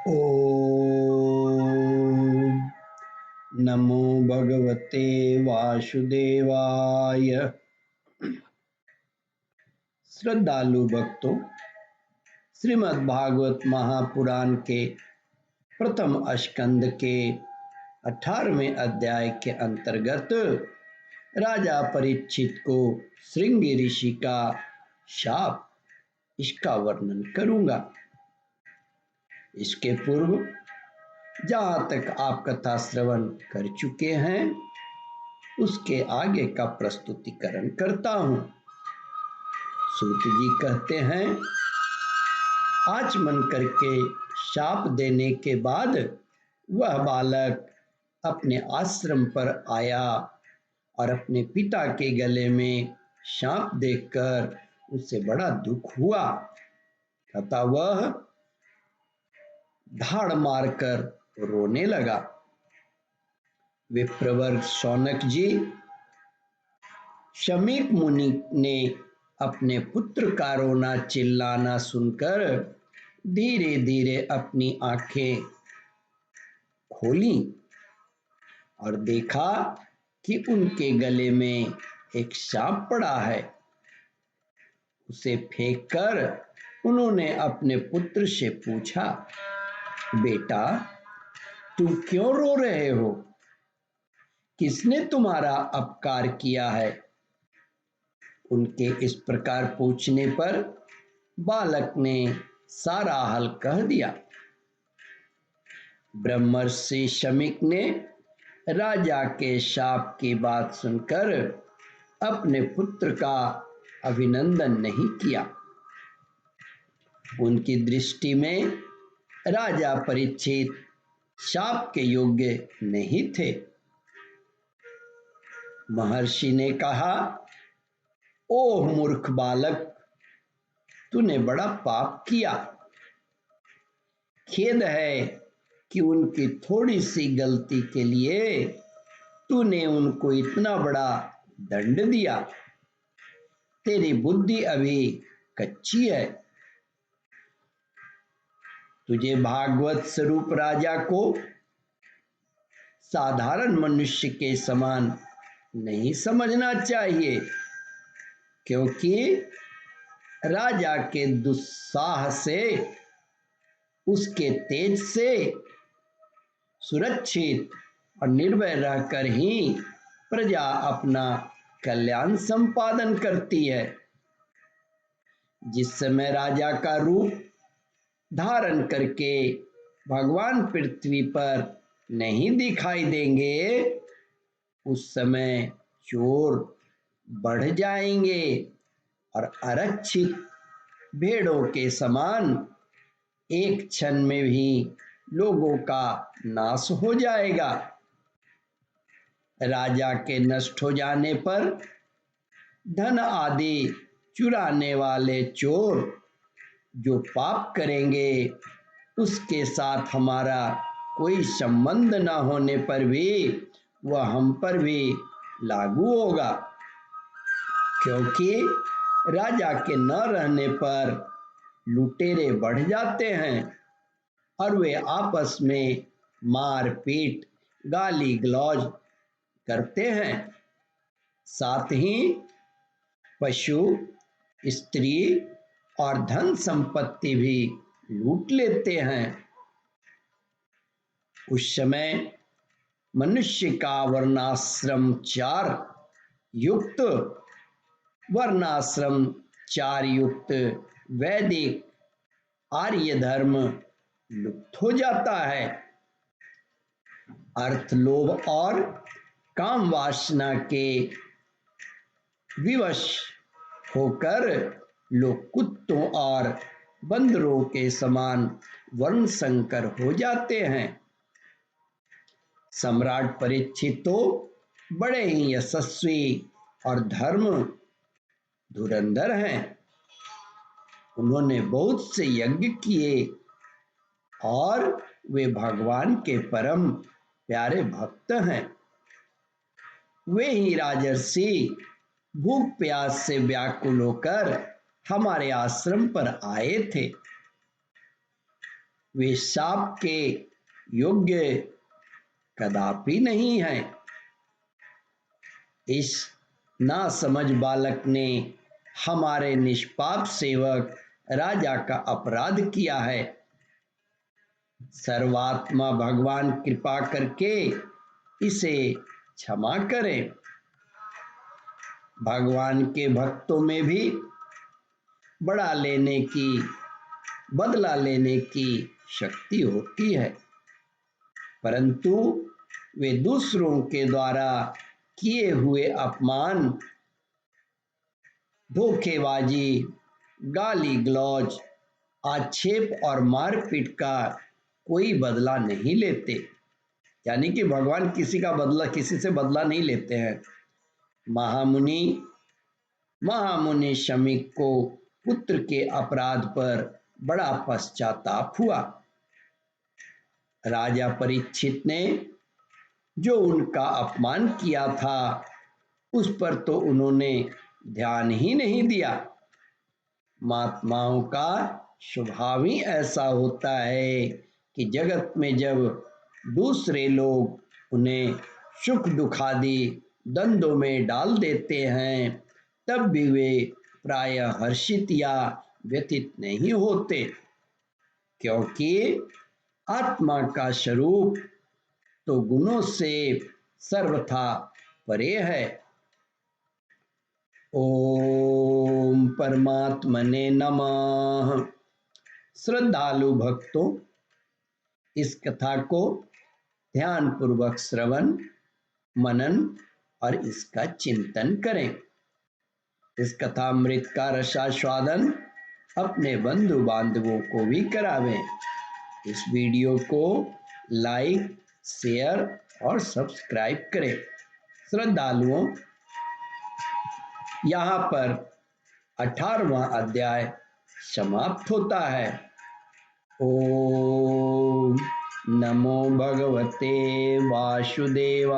ओम नमो भगवते वासुदेवाय। श्रद्धालु भक्तों, श्रीमद् भागवत महापुराण के प्रथम स्कंद के 18वें अध्याय के अंतर्गत राजा परीक्षित को श्रृंगी ऋषि का शाप, इसका वर्णन करूंगा। इसके पूर्व जहाँ तक आप कथा श्रवण कर चुके हैं उसके आगे का प्रस्तुतिकरण करता हूँ। सूत जी कहते हैं, आचमन करके शाप देने के बाद वह बालक अपने आश्रम पर आया और अपने पिता के गले में शाप देखकर उसे बड़ा दुख हुआ तथा वह धाड़ मारकर रोने लगा। विप्रवर शौनक जी, शमीक मुनि ने अपने पुत्र का रोना चिल्लाना सुनकर धीरे धीरे अपनी आंखें खोली और देखा कि उनके गले में एक सांप पड़ा है। उसे फेंककर उन्होंने अपने पुत्र से पूछा, बेटा तुम क्यों रो रहे हो? किसने तुम्हारा अपकार किया है? उनके इस प्रकार पूछने पर बालक ने सारा हाल कह दिया। ब्रह्मर्षि शमीक ने राजा के शाप की बात सुनकर अपने पुत्र का अभिनंदन नहीं किया। उनकी दृष्टि में राजा परीक्षित शाप के योग्य नहीं थे। महर्षि ने कहा, ओह मूर्ख बालक, तूने बड़ा पाप किया। खेद है कि उनकी थोड़ी सी गलती के लिए तूने उनको इतना बड़ा दंड दिया। तेरी बुद्धि अभी कच्ची है। तुझे भागवत स्वरूप राजा को साधारण मनुष्य के समान नहीं समझना चाहिए, क्योंकि राजा के दुस्साह से, उसके तेज से सुरक्षित और निर्भय रहकर ही प्रजा अपना कल्याण संपादन करती है। जिस समय राजा का रूप धारण करके भगवान पृथ्वी पर नहीं दिखाई देंगे, उस समय चोर बढ़ जाएंगे और आरक्षित भेड़ों के समान एक क्षण में भी लोगों का नाश हो जाएगा। राजा के नष्ट हो जाने पर धन आदि चुराने वाले चोर जो पाप करेंगे, उसके साथ हमारा कोई संबंध न होने पर भी वह हम पर भी लागू होगा, क्योंकि राजा के न रहने पर लुटेरे बढ़ जाते हैं और वे आपस में मार पीट गाली गलौज करते हैं। साथ ही पशु, स्त्री और धन संपत्ति भी लूट लेते हैं। उस समय मनुष्य का वर्णाश्रम चार युक्त वैदिक आर्य धर्म लुप्त हो जाता है। अर्थ, लोभ और काम वासना के विवश होकर लोग कुत्तों और बंदरों के समान वर्ण संकर हो जाते हैं। सम्राट परीक्षित तो बड़े ही यशस्वी और धर्म धुरंधर हैं। उन्होंने बहुत से यज्ञ किए और वे भगवान के परम प्यारे भक्त हैं। वे ही राजर्षि भूख प्यास से व्याकुल होकर हमारे आश्रम पर आए थे। वे शाप के योग्य कदापि नहीं है। इस नासमझ बालक ने हमारे निष्पाप सेवक राजा का अपराध किया है। सर्वात्मा भगवान कृपा करके इसे क्षमा करें। भगवान के भक्तों में भी बदला लेने की शक्ति होती है, परंतु वे दूसरों के द्वारा किए हुए अपमान, धोखेबाजी, गाली गलौज, आक्षेप और मारपीट का कोई बदला नहीं लेते। यानी कि भगवान किसी से बदला नहीं लेते हैं। महामुनि शमीक को पुत्र के अपराध पर बड़ा पश्चाताप हुआ। राजा परीक्षित ने जो उनका अपमान किया था उस पर तो उन्होंने ध्यान ही नहीं दिया। महात्माओं का स्वभाव ही ऐसा होता है कि जगत में जब दूसरे लोग उन्हें सुख दुखादि द्वंद्वों में डाल देते हैं तब भी वे प्रायः हर्षित या व्यथित नहीं होते, क्योंकि आत्मा का स्वरूप तो गुणों से सर्वथा परे है। ओम परमात्मने नमः। श्रद्धालु भक्तों, इस कथा को ध्यान पूर्वक श्रवण मनन और इसका चिंतन करें। इस कथामृत का रसास्वादन अपने बंधु बांधवों को भी करावें। इस वीडियो को लाइक, शेयर और सब्सक्राइब करें। श्रद्धालुओं, यहाँ पर 18वां अध्याय समाप्त होता है। ओम नमो भगवते वासुदेवाय।